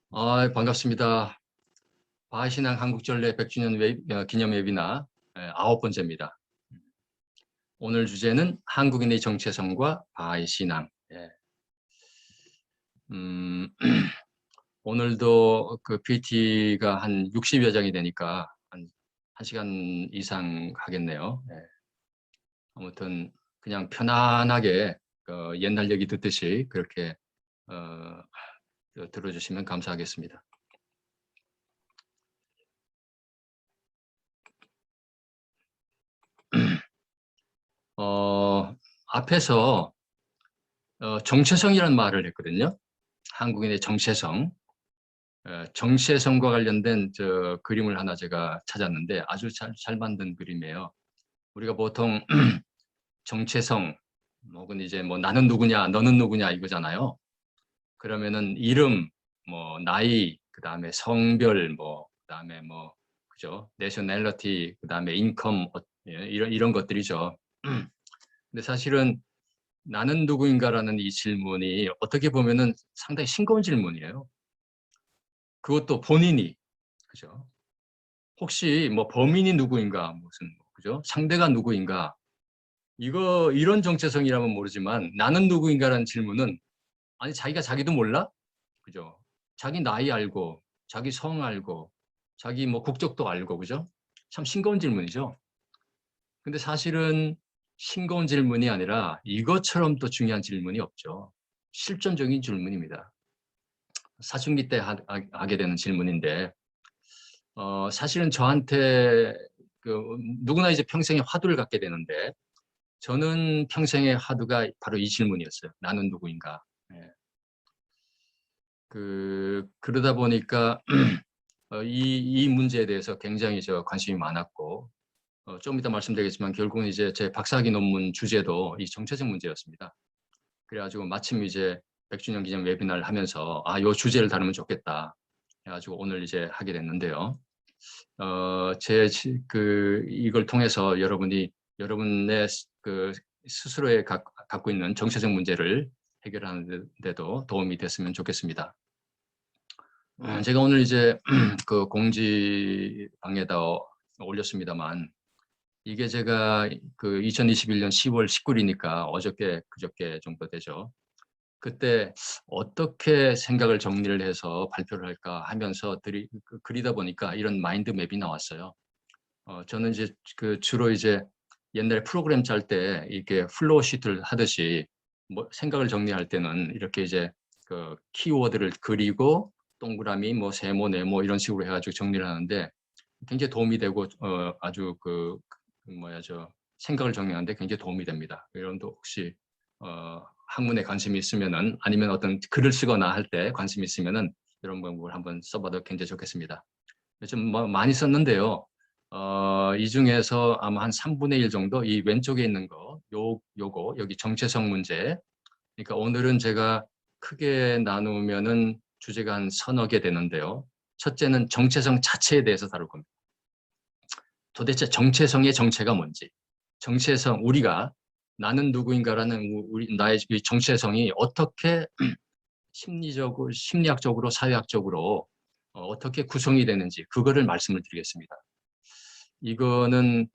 반갑습니다. 바하신앙 한국전례 100주년 기념 웨비나 9번째입니다. 오늘 주제는 한국인의 정체성과 바하의 신앙. 오늘도 그 PT가 한 60여 장이 되니까 한 1시간 이상 하겠네요. 아무튼 그냥 편안하게 옛날 얘기 듣듯이 그렇게 들어주시면 감사하겠습니다. 앞에서 정체성이라는 말을 했거든요. 한국인의 정체성. 정체성과 관련된 그림을 하나 제가 찾았는데 아주 잘 만든 그림이에요. 우리가 보통 정체성, 혹은 이제 뭐 나는 누구냐, 너는 누구냐 이거잖아요. 그러면은 이름, 뭐 나이, 그 다음에 성별, 그 다음에 그죠? 내셔널리티, 그 다음에 인컴, 이런 것들이죠. 근데 사실은 나는 누구인가라는 이 질문이 어떻게 보면은 상당히 싱거운 질문이에요. 그것도 본인이, 그죠? 혹시 뭐 범인이 누구인가, 그죠? 상대가 누구인가? 이런 정체성이라면 모르지만 나는 누구인가라는 질문은 아니, 자기가 자기도 몰라? 그죠? 자기 나이 알고, 자기 성 알고, 자기 뭐 국적도 알고, 그죠? 참 싱거운 질문이죠. 근데 사실은 싱거운 질문이 아니라 이것처럼 또 중요한 질문이 없죠. 실존적인 질문입니다. 사춘기 때 하게 되는 질문인데, 사실은 저한테 누구나 이제 평생에 화두를 갖게 되는데, 저는 평생의 화두가 바로 이 질문이었어요. 나는 누구인가? 예. 그러다 보니까 이 문제에 대해서 굉장히 관심이 많았고, 좀 이따 말씀드리겠지만 결국은 이제 제 박사학위 논문 주제도 이 정체적 문제였습니다. 그래가지고 마침 이제 100주년 기념 웨비나를 하면서 요 주제를 다루면 좋겠다 해가지고 오늘 이제 하게 됐는데요. 이걸 통해서 여러분의 스스로에 갖고 있는 정체적 문제를 해결하는 데도 도움이 됐으면 좋겠습니다. 제가 오늘 이제 그 공지방에다 올렸습니다만, 이게 제가 2021년 10월 19일이니까 그저께 정도 되죠. 그때 어떻게 생각을 정리를 해서 발표를 할까 하면서 그리다 보니까 이런 마인드맵이 나왔어요. 저는 이제 주로 이제 옛날에 프로그램 짤 때 이렇게 플로우 시트를 하듯이 생각을 정리할 때는 이렇게 이제 키워드를 그리고 동그라미, 세모, 네모 이런 식으로 해가지고 정리를 하는데 굉장히 도움이 되고 아주 생각을 정리하는데 굉장히 도움이 됩니다. 여러분도 혹시 학문에 관심이 있으면은 아니면 어떤 글을 쓰거나 할 때 관심이 있으면은 이런 방법을 한번 써봐도 굉장히 좋겠습니다. 좀 많이 썼는데요. 이 중에서 아마 한 3분의 1 정도 이 왼쪽에 있는 요거 여기 정체성 문제. 그러니까 오늘은 제가 크게 나누면은 주제가 한 서너 개 되는데요. 첫째는 정체성 자체에 대해서 다룰 겁니다. 도대체 정체성의 정체가 뭔지, 정체성, 우리가 나는 누구인가라는 나의 정체성이 어떻게 심리학적으로, 사회학적으로 어떻게 구성이 되는지 그거를 말씀을 드리겠습니다. 이거는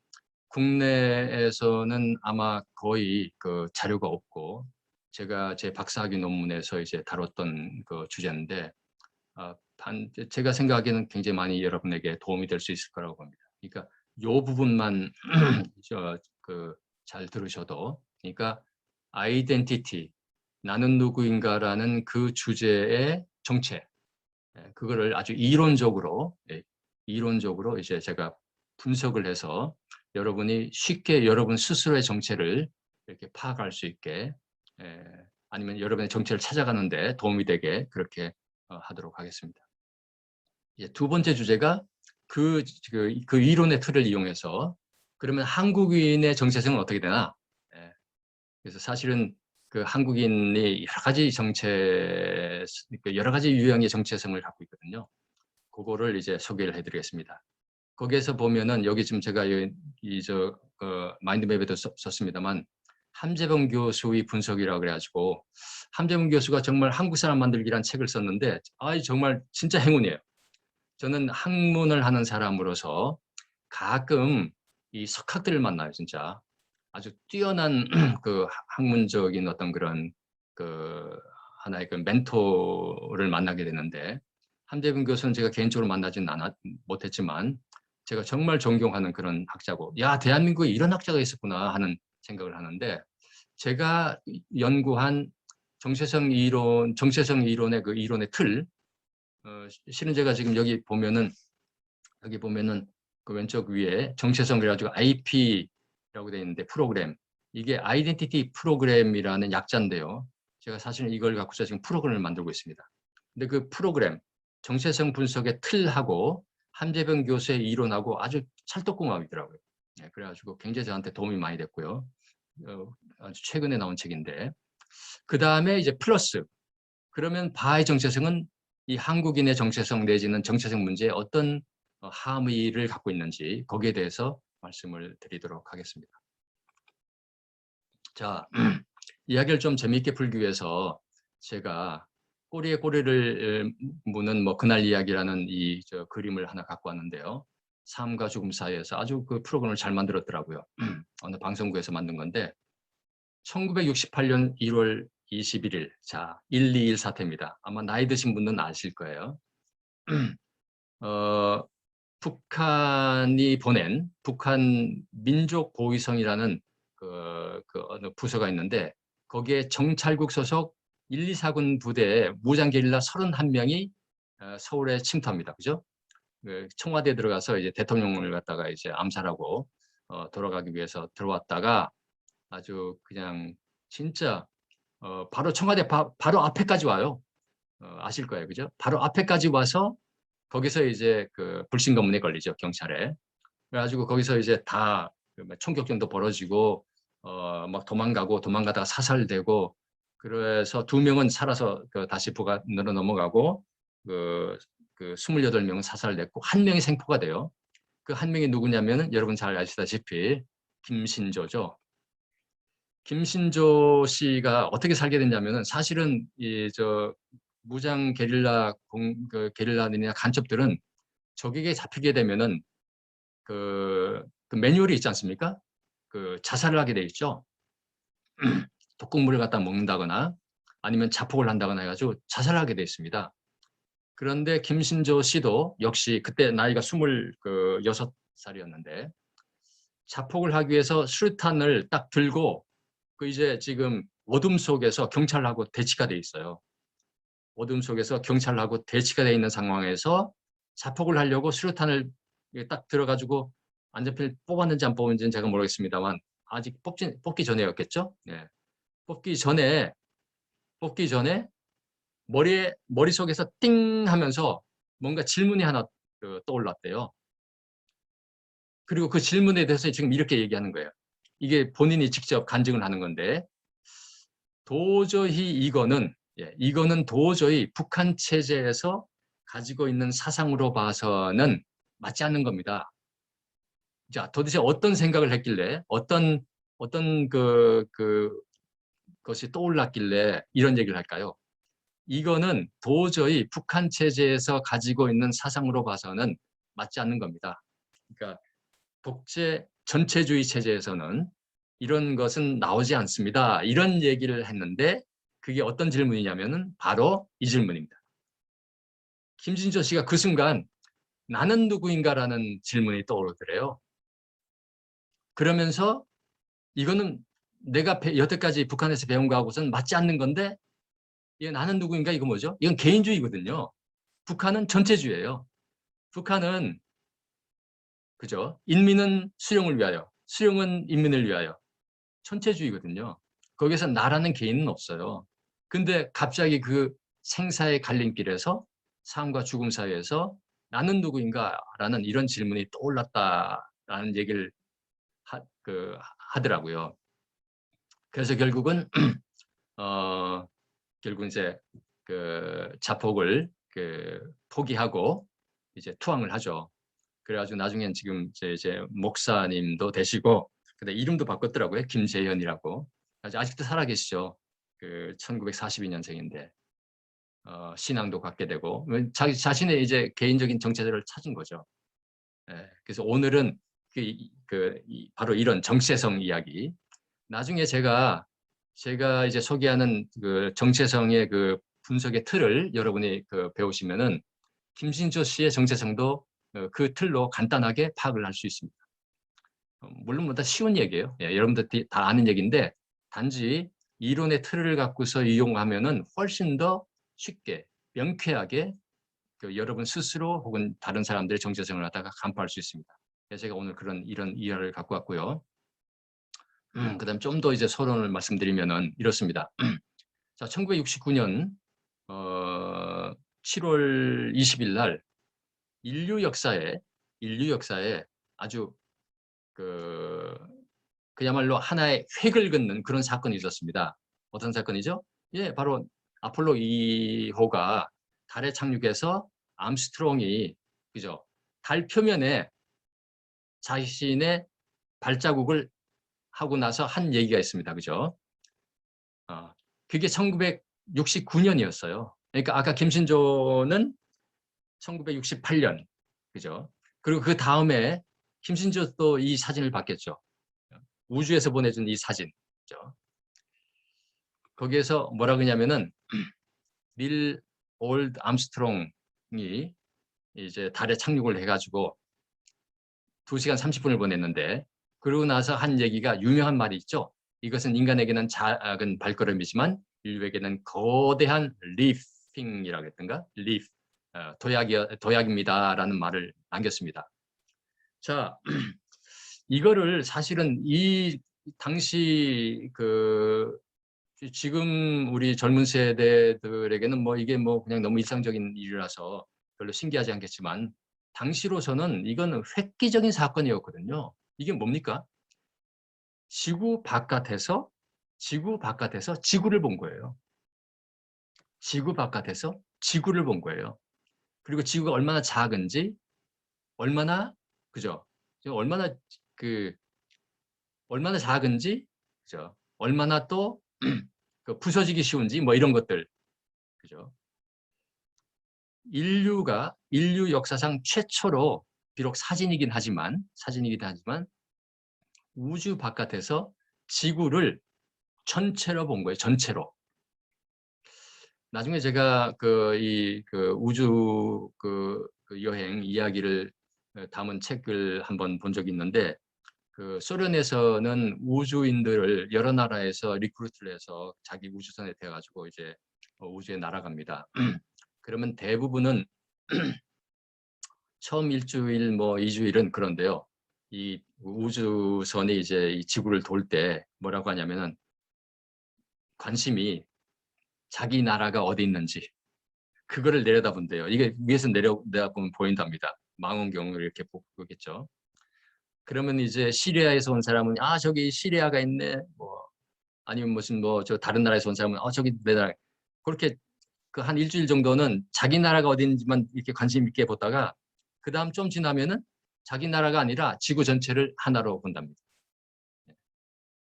국내에서는 아마 거의 자료가 없고 제가 제 박사학위 논문에서 이제 다뤘던 주제인데 제가 생각하기에는 굉장히 많이 여러분에게 도움이 될 수 있을 거라고 봅니다. 그러니까 이 부분만 잘 들으셔도, 그러니까 아이덴티티, 나는 누구인가라는 그 주제의 정체, 그거를 아주 이론적으로 이제 제가 분석을 해서 여러분이 쉽게 여러분 스스로의 정체를 이렇게 파악할 수 있게, 아니면 여러분의 정체를 찾아가는데 도움이 되게 그렇게 하도록 하겠습니다. 두 번째 주제가 그 이론의 틀을 이용해서 그러면 한국인의 정체성은 어떻게 되나? 그래서 사실은 한국인이 여러 가지 유형의 정체성을 갖고 있거든요. 그거를 이제 소개를 해드리겠습니다. 거기에서 보면은 여기 지금 제가 마인드맵에도 썼습니다만 함재범 교수의 분석이라고 그래가지고 함재범 교수가 정말 한국 사람 만들기란 책을 썼는데 정말 진짜 행운이에요. 저는 학문을 하는 사람으로서 가끔 이 석학들을 만나요, 진짜. 아주 뛰어난 그 학문적인 어떤 그런 그 하나의 그 멘토를 만나게 되는데 함재범 교수는 제가 개인적으로 만나진 못했지만 제가 정말 존경하는 그런 학자고 야 대한민국에 이런 학자가 있었구나 하는 생각을 하는데 제가 연구한 정체성 이론의 그 이론의 틀 실은 제가 지금 여기 보면은 그 왼쪽 위에 정체성 그래가지고 IP라고 되어 있는데 프로그램 이게 아이덴티티 프로그램이라는 약자인데요. 제가 사실은 이걸 갖고서 지금 프로그램을 만들고 있습니다. 근데 그 프로그램 정체성 분석의 틀하고 함재병 교수의 이론하고 아주 찰떡궁합이더라고요. 네, 그래가지고 굉장히 저한테 도움이 많이 됐고요. 아주 최근에 나온 책인데 그 다음에 이제 플러스 그러면 바하의 정체성은 이 한국인의 정체성 내지는 정체성 문제에 어떤 함의를 갖고 있는지 거기에 대해서 말씀을 드리도록 하겠습니다. 자, 이야기를 좀 재미있게 풀기 위해서 제가 꼬리에 꼬리를 무는 뭐 그날 이야기라는 이 그림을 하나 갖고 왔는데요. 삶과 죽음 사이에서 아주 그 프로그램을 잘 만들었더라고요. 어느 방송국에서 만든 건데 1968년 1월 21일 자 121 사태입니다. 아마 나이 드신 분은 아실 거예요. 북한이 보낸 북한 민족보위성이라는 그 어느 부서가 있는데 거기에 정찰국 소속 1, 2, 4군 부대의 무장 게릴라 31명이 서울에 침투합니다. 그죠? 청와대에 들어가서 이제 대통령을 갖다가 이제 암살하고 돌아가기 위해서 들어왔다가 아주 그냥 진짜 바로 청와대 바로 앞에까지 와요. 아실 거예요. 그죠? 바로 앞에까지 와서 거기서 이제 그 불신검문에 걸리죠. 경찰에. 그래가지고 거기서 이제 다 총격전도 벌어지고 막 도망가다가 사살되고 그래서 2명은 살아서 다시 북한으로 넘어가고 그 28명은 사살됐고 1명이 생포가 돼요. 그 1명이 누구냐면은 여러분 잘 아시다시피 김신조죠. 김신조 씨가 어떻게 살게 됐냐면은 사실은 무장 게릴라들이나 간첩들은 적에게 잡히게 되면은 그 매뉴얼이 있지 않습니까? 그 자살을 하게 돼 있죠. 독극물을 갖다 먹는다거나 아니면 자폭을 한다거나 해가지고 자살을 하게 돼 있습니다. 그런데 김신조 씨도 역시 그때 나이가 26살이었는데 자폭을 하기 위해서 수류탄을 딱 들고 그 이제 지금 어둠 속에서 경찰하고 대치가 돼 있어요. 어둠 속에서 경찰하고 대치가 돼 있는 상황에서 자폭을 하려고 수류탄을 딱 들어가지고 안전핀을 뽑았는지 안 뽑았는지는 제가 모르겠습니다만 아직 뽑기 전에였겠죠? 네. 뽑기 전에 머릿속에서 띵 하면서 뭔가 질문이 하나 떠올랐대요. 그리고 그 질문에 대해서 지금 이렇게 얘기하는 거예요. 이게 본인이 직접 간증을 하는 건데 도저히 이거는 도저히 북한 체제에서 가지고 있는 사상으로 봐서는 맞지 않는 겁니다. 자, 도대체 어떤 생각을 했길래 어떤 것이 떠올랐길래 이런 얘기를 할까요? 이거는 도저히 북한 체제에서 가지고 있는 사상으로 봐서는 맞지 않는 겁니다. 그러니까 독재 전체주의 체제에서는 이런 것은 나오지 않습니다. 이런 얘기를 했는데 그게 어떤 질문이냐면은 바로 이 질문입니다. 김신조 씨가 그 순간 나는 누구인가라는 질문이 떠오르더래요. 그러면서 이거는 내가 여태까지 북한에서 배운 거하고서는 맞지 않는 건데 이게 나는 누구인가 이거 뭐죠? 이건 개인주의거든요. 북한은 전체주의예요. 북한은 그죠? 인민은 수령을 위하여, 수령은 인민을 위하여. 전체주의거든요. 거기서 나라는 개인은 없어요. 근데 갑자기 그 생사의 갈림길에서 삶과 죽음 사이에서 나는 누구인가라는 이런 질문이 떠올랐다라는 얘기를 하더라고요. 그래서 결국은 결국 이제 그 자폭을 포기하고 이제 투항을 하죠. 그래가지고 나중엔 지금 이제 목사님도 되시고 근데 이름도 바꿨더라고요. 김재현이라고. 아직도 살아계시죠. 그 1942년생인데 신앙도 갖게 되고 자기 자신의 이제 개인적인 정체들을 찾은 거죠. 예, 그래서 오늘은 바로 이런 정체성 이야기. 나중에 제가 이제 소개하는 그 정체성의 그 분석의 틀을 여러분이 배우시면은 김신조 씨의 정체성도 그 틀로 간단하게 파악을 할 수 있습니다. 물론 뭐 다 쉬운 얘기예요. 예, 여러분들 다 아는 얘기인데 단지 이론의 틀을 갖고서 이용하면은 훨씬 더 쉽게 명쾌하게 여러분 스스로 혹은 다른 사람들의 정체성을 갖다가 간파할 수 있습니다. 그래서 제가 오늘 이런 이해를 갖고 왔고요. 그다음 좀 더 이제 서론을 말씀드리면은 이렇습니다. 자, 1969년 7월 20일 날 인류 역사에 아주 그야말로 하나의 획을 긋는 그런 사건이 있었습니다. 어떤 사건이죠? 예, 바로 아폴로 2호가 달에 착륙해서 암스트롱이 그죠? 달 표면에 자신의 발자국을 하고 나서 한 얘기가 있습니다. 그죠? 그게 1969년이었어요. 그러니까 아까 김신조는 1968년. 그죠? 그리고 그 다음에 김신조 또 이 사진을 봤겠죠. 우주에서 보내준 이 사진. 그죠? 거기에서 뭐라 그러냐면은 밀 올드 암스트롱이 이제 달에 착륙을 해가지고 2시간 30분을 보냈는데 그러고 나서 한 얘기가 유명한 말이 있죠. 이것은 인간에게는 작은 발걸음이지만 인류에게는 거대한 리핑이라고 했던가? 리프, 도약입니다라는 말을 남겼습니다. 자, 이거를 사실은 이 당시 지금 우리 젊은 세대들에게는 뭐 이게 뭐 그냥 너무 일상적인 일이라서 별로 신기하지 않겠지만 당시로서는 이건 획기적인 사건이었거든요. 이게 뭡니까? 지구 바깥에서 지구를 본 거예요. 지구 바깥에서 지구를 본 거예요. 그리고 지구가 얼마나 작은지, 얼마나 그죠? 얼마나 얼마나 작은지, 그죠? 얼마나 또 부서지기 쉬운지 뭐 이런 것들, 그죠? 인류 역사상 최초로 비록 사진이긴 하지만 우주 바깥에서 지구를 전체로 본 거예요. 전체로. 나중에 제가 우주 여행 이야기를 담은 책을 한번 본 적이 있는데 소련에서는 우주인들을 여러 나라에서 리크루트를 해서 자기 우주선에 대가지고 이제 우주에 날아갑니다. 그러면 대부분은 처음 일주일 뭐 2주일은 그런데요. 이 우주선이 이제 이 지구를 돌 때 뭐라고 하냐면은 관심이 자기 나라가 어디 있는지 그거를 내려다본대요. 이게 위에서 내려다보면 보인답니다. 망원경을 이렇게 보겠죠. 그러면 이제 시리아에서 온 사람은 저기 시리아가 있네. 뭐 아니면 무슨 뭐 저 다른 나라에서 온 사람은 저기 내 나라. 그렇게 한 일주일 정도는 자기 나라가 어딘지만 이렇게 관심 있게 보다가 그다음 좀 지나면은 자기 나라가 아니라 지구 전체를 하나로 본답니다.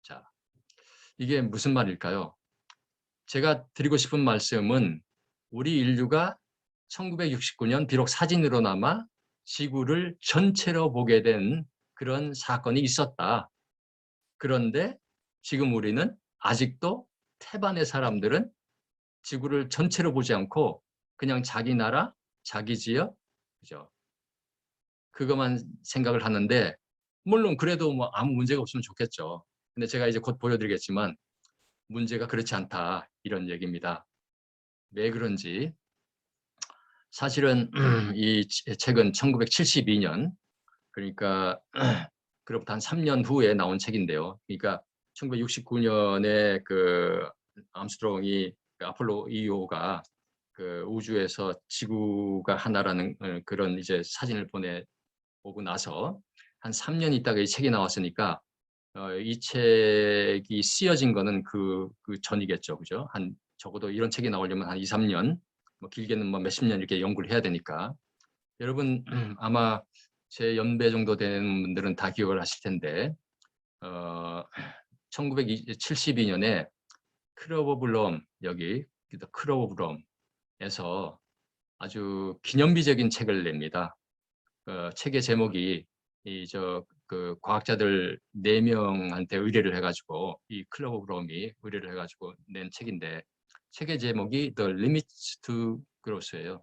자, 이게 무슨 말일까요? 제가 드리고 싶은 말씀은 우리 인류가 1969년 비록 사진으로나마 지구를 전체로 보게 된 그런 사건이 있었다. 그런데 지금 우리는 아직도 태반의 사람들은 지구를 전체로 보지 않고 그냥 자기 나라, 자기 지역, 그죠? 그것만 생각을 하는데 물론 그래도 뭐 아무 문제가 없으면 좋겠죠. 근데 제가 이제 곧 보여드리겠지만 문제가 그렇지 않다 이런 얘기입니다. 왜 그런지 사실은 이 책은 1972년 그러니까 그로부터 한 3년 후에 나온 책인데요. 그러니까 1969년에 암스트롱이 아폴로 2호가 우주에서 지구가 하나라는 그런 이제 사진을 보내오고 나서 한 3년 있다가 이 책이 나왔으니까 이 책이 쓰여진 거는 그 전이겠죠. 그죠? 한 적어도 이런 책이 나오려면 한 2, 3년, 뭐 길게는 뭐 몇십 년 이렇게 연구를 해야 되니까. 여러분 아마 제 연배 정도 되는 분들은 다 기억을 하실 텐데 1972년에 크로버블럼, 여기 크로버블럼에서 아주 기념비적인 책을 냅니다. 책의 제목이 그 과학자들 4명한테 의뢰를 해가지고, 이 클로버브롬이 의뢰를 해가지고 낸 책인데, 책의 제목이 The Limits to Growth예요.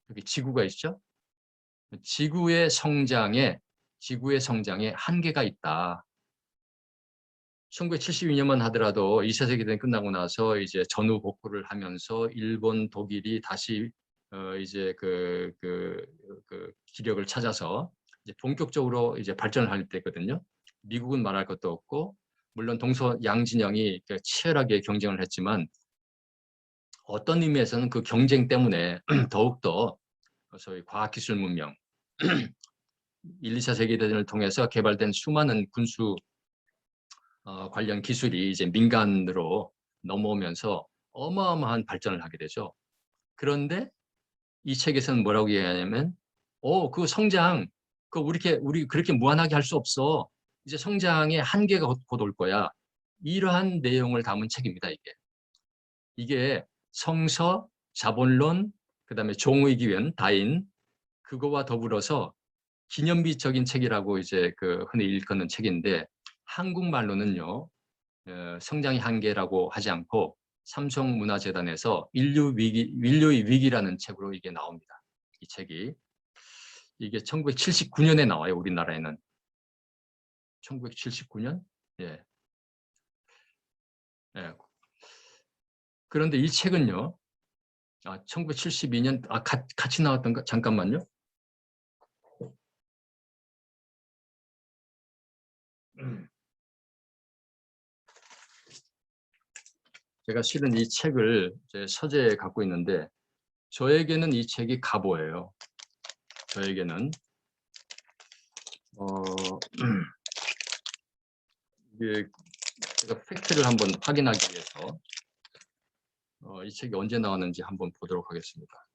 여기 지구가 있죠? 지구의 성장에 한계가 있다. 1972년만 하더라도 2차 세계대전이 끝나고 나서 이제 전후 복구를 하면서 일본, 독일이 다시 이제 그 기력을 찾아서 이제 본격적으로 이제 발전을 할 때거든요. 미국은 말할 것도 없고, 물론 동서양진영이 치열하게 경쟁을 했지만, 어떤 의미에서는 그 경쟁 때문에 더욱더 소위 과학기술 문명, 1, 2차 세계대전을 통해서 개발된 수많은 군수 관련 기술이 이제 민간으로 넘어오면서 어마어마한 발전을 하게 되죠. 그런데 이 책에서는 뭐라고 얘기하냐면, 그 성장, 우리 그렇게 무한하게 할 수 없어. 이제 성장의 한계가 곧 올 거야. 이러한 내용을 담은 책입니다, 이게. 이게 성서, 자본론, 그다음에 종의기원, 다인, 그거와 더불어서 기념비적인 책이라고 이제 흔히 일컫는 책인데, 한국말로는요, 성장의 한계라고 하지 않고 삼성문화재단에서 인류의 위기라는 책으로 이게 나옵니다. 이 책이. 이게 1979년에 나와요, 우리나라에는. 1979년? 예. 예. 그런데 이 책은요, 1972년, 같이 나왔던가? 잠깐만요. 제가 실은 이 책을 제 서재에 갖고 있는데, 저에게는 이 책이 가보예요. 저에게는. 이게 제가 팩트를 한번 확인하기 위해서 이 책이 언제 나왔는지 한번 보도록 하겠습니다.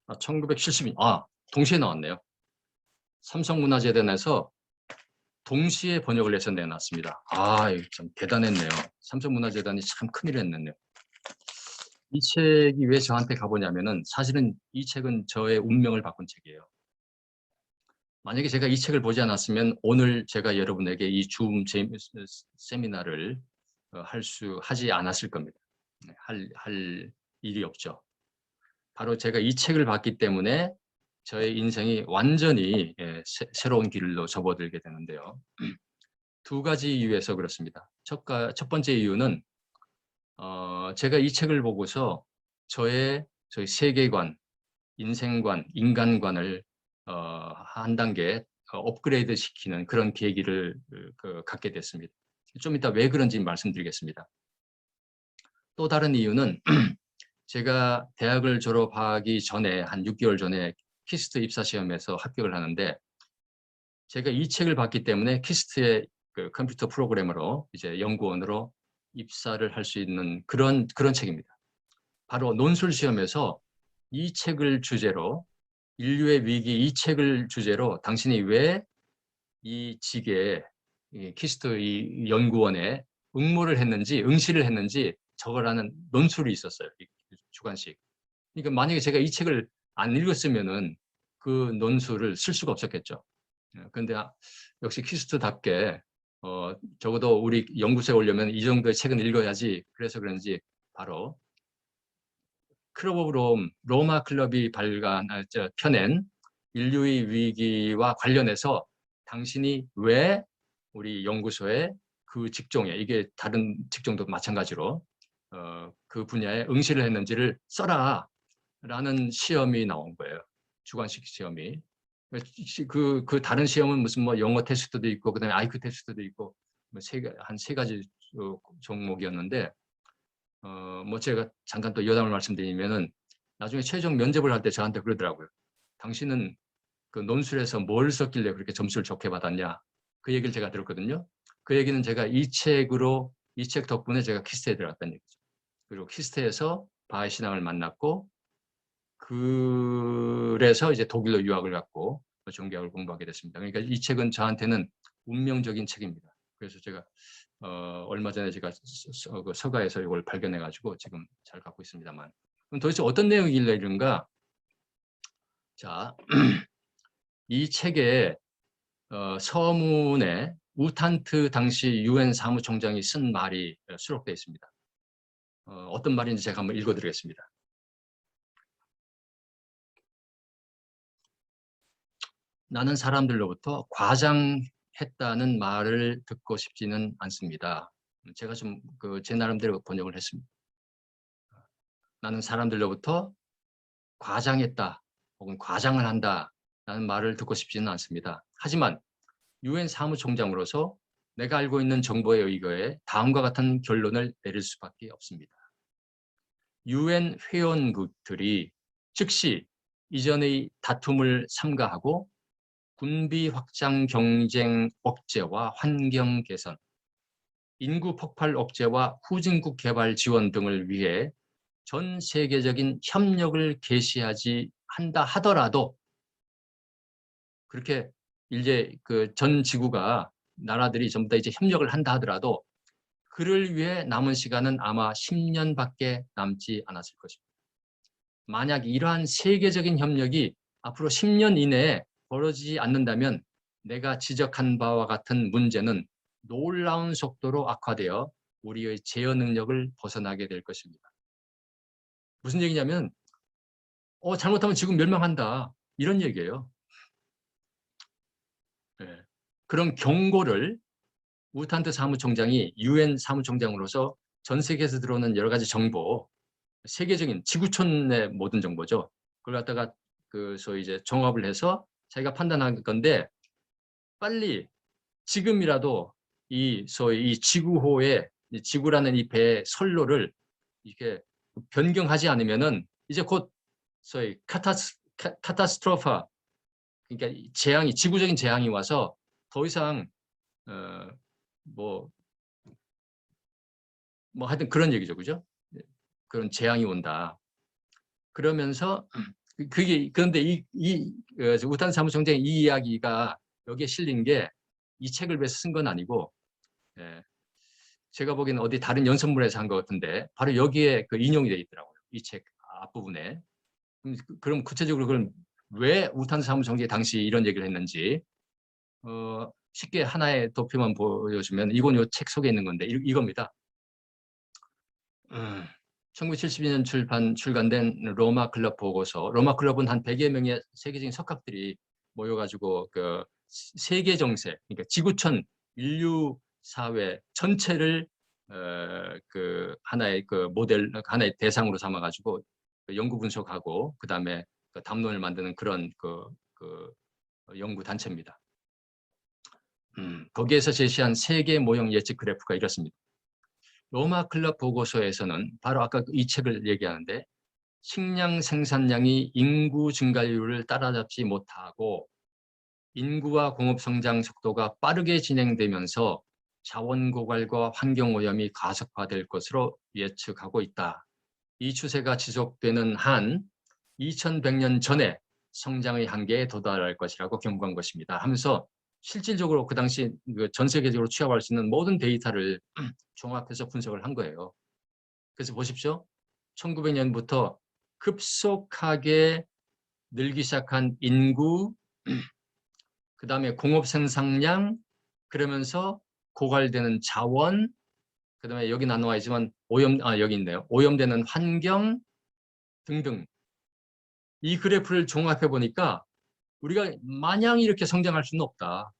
1972년, 동시에 나왔네요. 삼성문화재단에서 동시에 번역을 해서 내놨습니다. 참 대단했네요. 삼성문화재단이 참 큰일을 했네요. 이 책이 왜 저한테 가보냐면은, 사실은 이 책은 저의 운명을 바꾼 책이에요. 만약에 제가 이 책을 보지 않았으면 오늘 제가 여러분에게 이 줌 세미나를 하지 않았을 겁니다. 할 일이 없죠. 바로 제가 이 책을 봤기 때문에 저의 인생이 완전히 새로운 길로 접어들게 되는데요. 2가지 이유에서 그렇습니다. 첫 번째 이유는 제가 이 책을 보고서 저희 세계관, 인생관, 인간관을 한 단계 업그레이드 시키는 그런 계기를 갖게 됐습니다. 좀 이따 왜 그런지 말씀드리겠습니다. 또 다른 이유는 제가 대학을 졸업하기 전에 한 6개월 전에 키스트 입사 시험에서 합격을 하는데, 제가 이 책을 봤기 때문에 키스트의 컴퓨터 프로그래머로 이제 연구원으로 입사를 할 수 있는 그런 책입니다. 바로 논술 시험에서 이 책을 주제로, 인류의 위기 이 책을 주제로 당신이 왜 이 직에 키스트 이 연구원에 응시를 했는지 적어라는 논술이 있었어요. 주관식. 그러니까 만약에 제가 이 책을 안 읽었으면은 그 논술을 쓸 수가 없었겠죠. 그런데 역시 키스트답게 적어도 우리 연구소에 오려면 이 정도의 책은 읽어야지. 그래서 그런지 바로 크로버브롬 로마 클럽이 펴낸 인류의 위기와 관련해서 당신이 왜 우리 연구소에 그 직종에, 이게 다른 직종도 마찬가지로 그 분야에 응시를 했는지를 써라 라는 시험이 나온 거예요. 주관식 시험이. 그 다른 시험은 무슨 뭐 영어 테스트도 있고 그다음에 IQ 테스트도 있고 한 3가지 종목이었는데, 뭐 제가 잠깐 또 여담을 말씀드리면은, 나중에 최종 면접을 할 때 저한테 그러더라고요. 당신은 그 논술에서 뭘 썼길래 그렇게 점수를 좋게 받았냐, 그 얘기를 제가 들었거든요. 그 얘기는 제가 이 책 덕분에 제가 키스트에 들어갔다는 얘기죠. 그리고 키스트에서 바하의 신앙을 만났고, 그래서 이제 독일로 유학을 갔고 종교학을 공부하게 됐습니다. 그러니까 이 책은 저한테는 운명적인 책입니다. 그래서 제가 얼마 전에 제가 그 서가에서 이걸 발견해가지고 지금 잘 갖고 있습니다만. 그럼 도대체 어떤 내용이길래 이런가? 자, 이 책에 서문에 우탄트 당시 유엔 사무총장이 쓴 말이 수록되어 있습니다. 어떤 말인지 제가 한번 읽어드리겠습니다. 나는 사람들로부터 과장했다는 말을 듣고 싶지는 않습니다. 제가 좀 제 나름대로 번역을 했습니다. 나는 사람들로부터 과장했다 혹은 과장을 한다라는 말을 듣고 싶지는 않습니다. 하지만 유엔 사무총장으로서 내가 알고 있는 정보에 의거해 다음과 같은 결론을 내릴 수밖에 없습니다. 유엔 회원국들이 즉시 이전의 다툼을 삼가하고 군비 확장 경쟁 억제와 환경 개선, 인구 폭발 억제와 후진국 개발 지원 등을 위해 전 세계적인 협력을 개시하지 한다 하더라도 그렇게 이제 그 전 지구가 나라들이 전부 다 이제 협력을 한다 하더라도 그를 위해 남은 시간은 아마 10년밖에 남지 않았을 것입니다. 만약 이러한 세계적인 협력이 앞으로 10년 이내에 벌어지지 않는다면 내가 지적한 바와 같은 문제는 놀라운 속도로 악화되어 우리의 제어 능력을 벗어나게 될 것입니다. 무슨 얘기냐면 잘못하면 지금 멸망한다 이런 얘기예요. 네. 그런 경고를 우탄트 사무총장이 유엔 사무총장으로서 전 세계에서 들어오는 여러 가지 정보, 세계적인 지구촌의 모든 정보죠. 그걸 갖다가 소위 이제 종합을 해서 자기가 판단한 건데 빨리 지금이라도 소위 이 지구호의 지구라는 이 배의 선로를 이렇게 변경하지 않으면은 이제 곧 소위 카타스트로파 그러니까 재앙이 지구적인 재앙이 와서 더 이상 뭐 하여튼 그런 얘기죠, 그죠? 그런 재앙이 온다. 그러면서 그런데 우탄 사무총장의 이 이야기가 여기에 실린 게 이 책을 위해서 쓴 건 아니고 제가 보기에는 어디 다른 연설문에서 한 것 같은데 바로 여기에 인용이 되어 있더라고요. 이 책 앞부분에. 그럼 구체적으로 그럼 왜 우탄 사무총장이 당시 이런 얘기를 했는지 쉽게 하나의 도표만 보여주면 이건 이 책 속에 있는 건데 이겁니다. 1972년 출간된 로마 클럽 보고서. 로마 클럽은 한 100여 명의 세계적인 석학들이 모여가지고 세계 정세, 그러니까 지구촌 인류 사회 전체를 하나의 모델, 하나의 대상으로 삼아가지고 연구 분석하고 그 다음에 담론을 만드는 그런 연구 단체입니다. 거기에서 제시한 세계 모형 예측 그래프가 이렇습니다. 로마 클럽 보고서에서는 바로 아까 이 책을 얘기하는데 식량 생산량이 인구 증가율을 따라잡지 못하고 인구와 공업 성장 속도가 빠르게 진행되면서 자원 고갈과 환경 오염이 가속화될 것으로 예측하고 있다. 이 추세가 지속되는 한 2100년 전에 성장의 한계에 도달할 것이라고 경고한 것입니다. 하면서 실질적으로 그 당시 전 세계적으로 취합할 수 있는 모든 데이터를 종합해서 분석을 한 거예요. 그래서 보십시오. 1900년부터 급속하게 늘기 시작한 인구, 그 다음에 공업 생산량, 그러면서 고갈되는 자원, 그 다음에 여기 나눠와 있지만 여기 있네요. 오염되는 환경 등등. 이 그래프를 종합해 보니까 우리가 마냥 이렇게 성장할 수는 없다.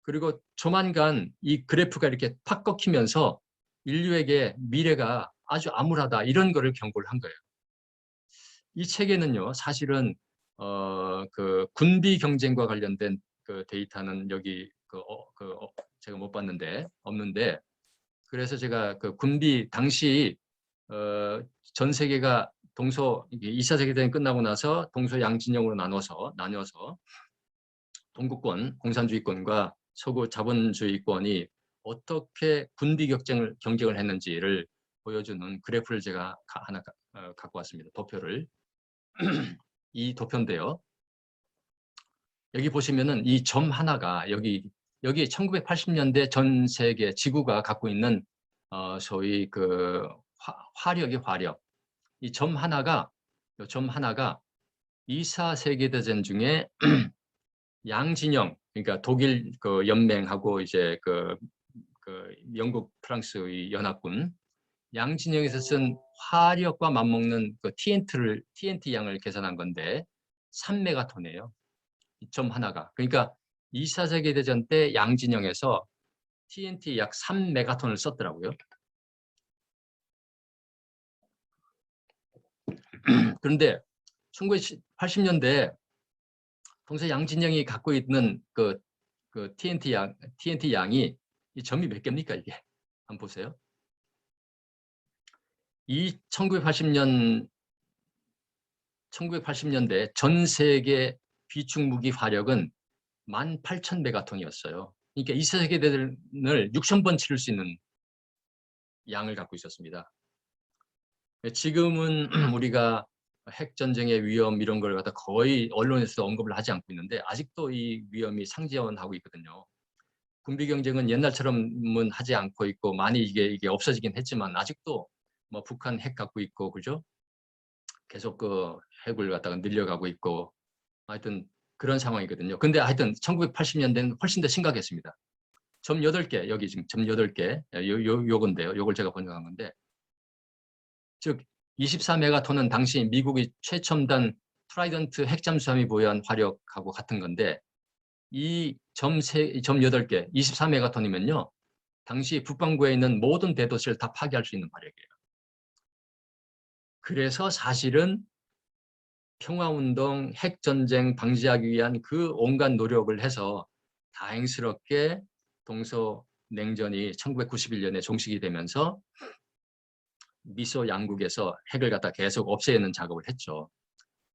그리고 조만간 이 그래프가 이렇게 팍 꺾이면서 인류에게 미래가 아주 암울하다 이런 거를 경고를 한 거예요. 이 책에는요 사실은 군비 경쟁과 관련된 데이터는 여기 제가 못 봤는데 없는데 그래서 제가 군비 당시 전 세계가 2차 세계대전이 끝나고 나서 동서양진영으로 나눠서 동구권, 공산주의권과 서구 자본주의권이 어떻게 군비 경쟁을 했는지를 보여주는 그래프를 제가 하나 갖고 왔습니다. 도표를. 이 도표인데요. 여기 보시면은 이 점 하나가 여기 1980년대 전 세계 지구가 갖고 있는 소위 그 화력이 화력. 이 점 하나가 2차 세계대전 중에 양진영, 그러니까 독일 그 연맹하고 이제 그 영국 프랑스의 연합군 양진영에서 쓴 화력과 맞먹는 그 TNT 양을 계산한 건데 3메가톤이에요. 이 점 하나가. 그러니까 2차 세계대전 때 양진영에서 TNT 약 3메가톤을 썼더라고요. 그런데 1980년대 동서 양진영이 갖고 있는 그 TNT 양이 이 점이 몇 개입니까 이게? 한번 보세요. 이 1980년대 전 세계 비축 무기 화력은 18,000메가톤이었어요. 그러니까 2차 세계대전을 6,000번 치를 수 있는 양을 갖고 있었습니다. 지금은 우리가 핵전쟁의 위험 이런 걸 갖다 거의 언론에서 언급을 하지 않고 있는데 아직도 이 위험이 상존하고 있거든요. 군비 경쟁은 옛날처럼은 하지 않고 있고 많이 이게 없어지긴 했지만 아직도 뭐 북한 핵 갖고 있고 그죠? 계속 그 핵을 갖다가 늘려가고 있고 하여튼 그런 상황이거든요. 근데 하여튼 1980년대는 훨씬 더 심각했습니다. 점 8개, 여기 지금 점 8개, 요건데요. 요걸 제가 번역한 건데, 즉 24메가톤은 당시 미국이 최첨단 트라이던트 핵잠수함이 보유한 화력하고 같은 건데, 이 점 8개, 24메가톤이면요, 당시 북반구에 있는 모든 대도시를 다 파괴할 수 있는 화력이에요. 그래서 사실은 평화운동, 핵전쟁 방지하기 위한 그 온갖 노력을 해서 다행스럽게 동서냉전이 1991년에 종식이 되면서 미소 양국에서 핵을 갖다 계속 없애는 작업을 했죠.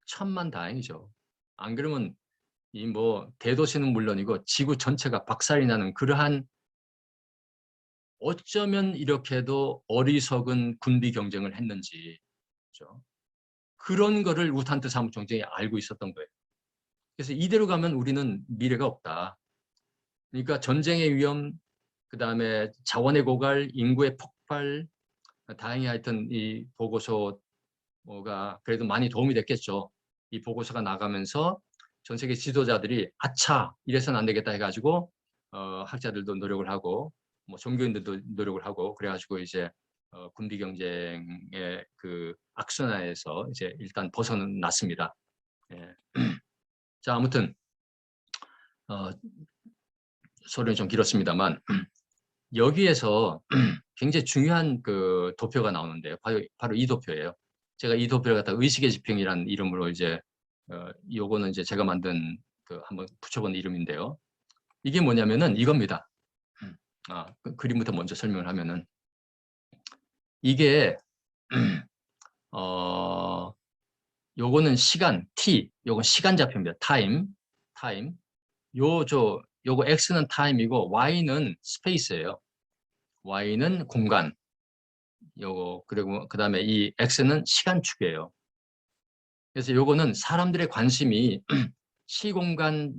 천만다행이죠. 안 그러면 이 뭐 대도시는 물론이고 지구 전체가 박살이 나는 그러한 어쩌면 이렇게도 어리석은 군비 경쟁을 했는지 그렇죠? 그런 거를 우탄트 사무총장이 알고 있었던 거예요. 그래서 이대로 가면 우리는 미래가 없다. 그러니까 전쟁의 위험, 그 다음에 자원의 고갈, 인구의 폭발, 다행히 하여튼 이 보고서가 그래도 많이 도움이 됐겠죠. 이 보고서가 나가면서 전 세계 지도자들이 아차 이래서는 안 되겠다 해가지고 학자들도 노력을 하고 뭐 종교인들도 노력을 하고 그래가지고 이제 군비 경쟁의 그 악순환에서 이제 일단 벗어났습니다. 예. 자 아무튼 소리는 좀 길었습니다만 여기에서 굉장히 중요한 그 도표가 나오는데요. 바로 이 도표예요. 제가 이 도표를 갖다 의식의 지평이라는 이름으로 이제 요거는 이제 제가 만든 그 한번 붙여본 이름인데요. 이게 뭐냐면은 이겁니다. 그 그림부터 먼저 설명을 하면은 이게 요거는 시간 t, 요건 시간 좌표입니다. 타임. 요거 x는 타임이고 y는 스페이스예요. y는 공간. 요거 그리고 그다음에 이 x는 시간축이에요. 그래서 요거는 사람들의 관심이 시공간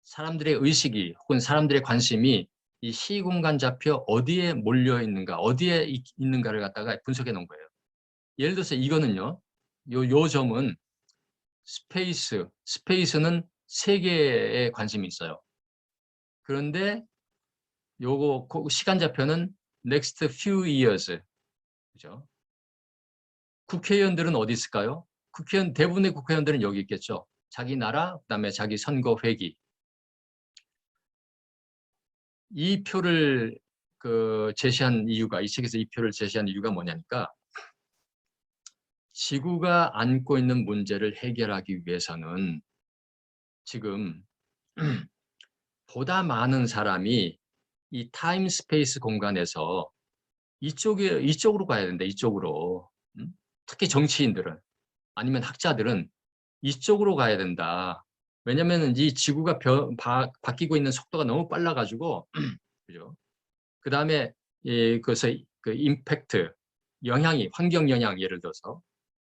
사람들의 의식이 혹은 사람들의 관심이 이 시공간 좌표 어디에 몰려 있는가, 어디에 있는가를 갖다가 분석해 놓은 거예요. 예를 들어서 이거는요. 요 점은 스페이스는 세계에 관심이 있어요. 그런데 요거 시간 좌표는 next few years. 그죠? 국회의원들은 어디 있을까요? 대부분의 국회의원들은 여기 있겠죠. 자기 나라, 그다음에 자기 선거 회기. 이 표를 제시한 이유가 이 책에서 이 표를 제시한 이유가 뭐냐니까 지구가 안고 있는 문제를 해결하기 위해서는 지금 보다 많은 사람이 이 타임 스페이스 공간에서 이쪽으로 가야 된다. 이쪽으로. 특히 정치인들은 아니면 학자들은 이쪽으로 가야 된다. 왜냐하면 이 지구가 바뀌고 있는 속도가 너무 빨라가지고 그죠? 그 다음에 그래서 그 임팩트 영향이 환경 영향 예를 들어서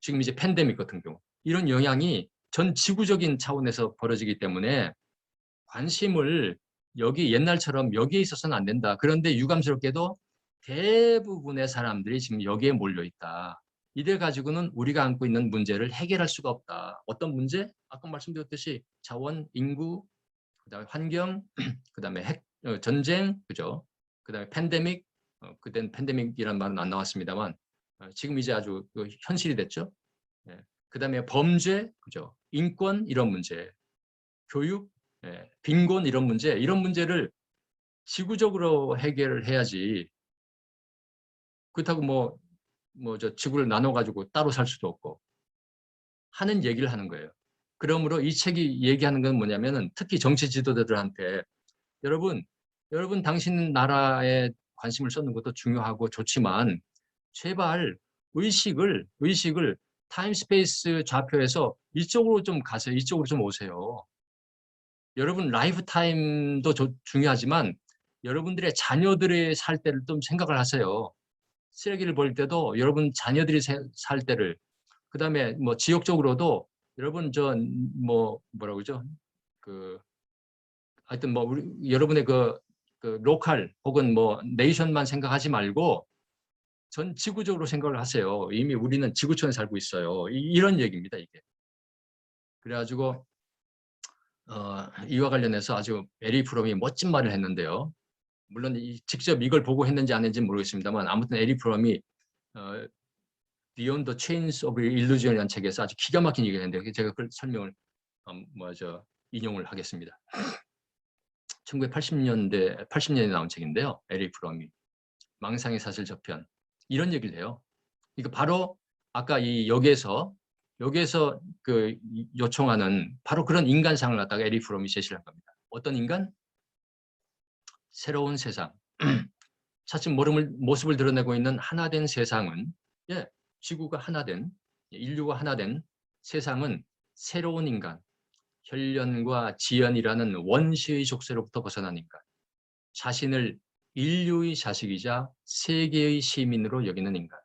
지금 이제 팬데믹 같은 경우 이런 영향이 전 지구적인 차원에서 벌어지기 때문에 관심을 여기 옛날처럼 여기에 있어서는 안 된다. 그런데 유감스럽게도 대부분의 사람들이 지금 여기에 몰려 있다. 이래 가지고는 우리가 안고 있는 문제를 해결할 수가 없다. 어떤 문제? 아까 말씀드렸듯이 자원, 인구, 그다음에 환경, 그다음에 전쟁, 그죠? 그다음에 팬데믹, 그땐 팬데믹이란 말은 안 나왔습니다만 지금 이제 아주 현실이 됐죠. 예. 그다음에 범죄, 그죠? 인권 이런 문제, 교육, 예. 빈곤 이런 문제, 이런 문제를 지구적으로 해결을 해야지. 그렇다고 저 지구를 나눠 가지고 따로 살 수도 없고 하는 얘기를 하는 거예요. 그러므로 이 책이 얘기하는 건 뭐냐면은 특히 정치 지도자들한테 여러분 당신 나라에 관심을 쏟는 것도 중요하고 좋지만 제발 의식을 타임 스페이스 좌표에서 이쪽으로 좀 가세요. 이쪽으로 좀 오세요. 여러분 라이프 타임도 중요하지만 여러분들의 자녀들이 살 때를 좀 생각을 하세요. 쓰레기를 버릴 때도 여러분 자녀들이 살 때를, 그다음에 뭐 지역적으로도 여러분 뭐라고 그러죠? 하여튼 여러분의 그 로컬 혹은 뭐 네이션만 생각하지 말고 전 지구적으로 생각을 하세요. 이미 우리는 지구촌에 살고 있어요. 이런 얘기입니다, 이게. 그래가지고 이와 관련해서 아주 에리 프롬이 멋진 말을 했는데요. 물론 직접 이걸 보고 했는지 안 했는지 모르겠습니다만 아무튼 에리 프롬이 Beyond the Chains of Illusion이라는 책에서 아주 기가 막힌 얘기를 했는데 제가 그 설명을 인용을 하겠습니다. 80년에 나온 책인데요. 에리 프롬이 망상의 사실 저편 이런 얘기를 해요. 이거 바로 아까 여기에서 그 요청하는 바로 그런 인간상을 갖다가 에리 프롬이 제시를 한 겁니다. 어떤 인간? 새로운 세상. 차츰 모습을 드러내고 있는 하나된 세상은, 지구가 하나된, 인류가 하나된 세상은 새로운 인간, 혈연과 지연이라는 원시의 족쇄로부터 벗어난 인간, 자신을 인류의 자식이자 세계의 시민으로 여기는 인간,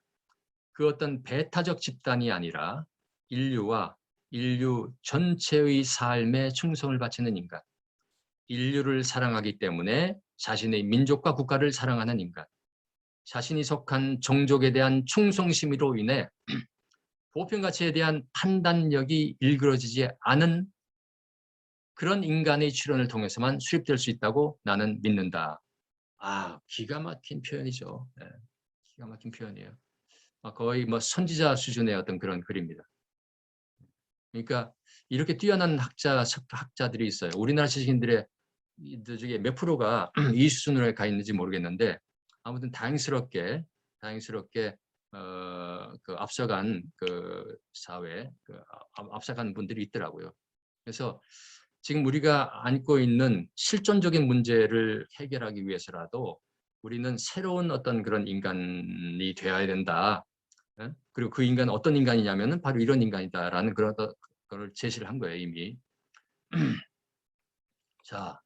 그 어떤 배타적 집단이 아니라 인류와 인류 전체의 삶에 충성을 바치는 인간, 인류를 사랑하기 때문에 자신의 민족과 국가를 사랑하는 인간, 자신이 속한 종족에 대한 충성심으로 인해 보편 가치에 대한 판단력이 일그러지지 않은 그런 인간의 출현을 통해서만 수립될 수 있다고 나는 믿는다. 기가 막힌 표현이죠. 네, 기가 막힌 표현이에요. 거의 선지자 수준의 어떤 그런 글입니다. 그러니까 이렇게 뛰어난 학자들이 있어요. 우리나라 지식인들의 중에 몇 프로가 이 수준으로 가 있는지 모르겠는데 아무튼 다행스럽게 그 앞서간 그 사회, 앞서간 분들이 있더라고요. 그래서 지금 우리가 안고 있는 실존적인 문제를 해결하기 위해서라도 우리는 새로운 어떤 그런 인간이 되어야 된다. 그리고 그 인간은 어떤 인간이냐면은 바로 이런 인간이다라는 그런 걸 제시를 한 거예요, 이미. 자,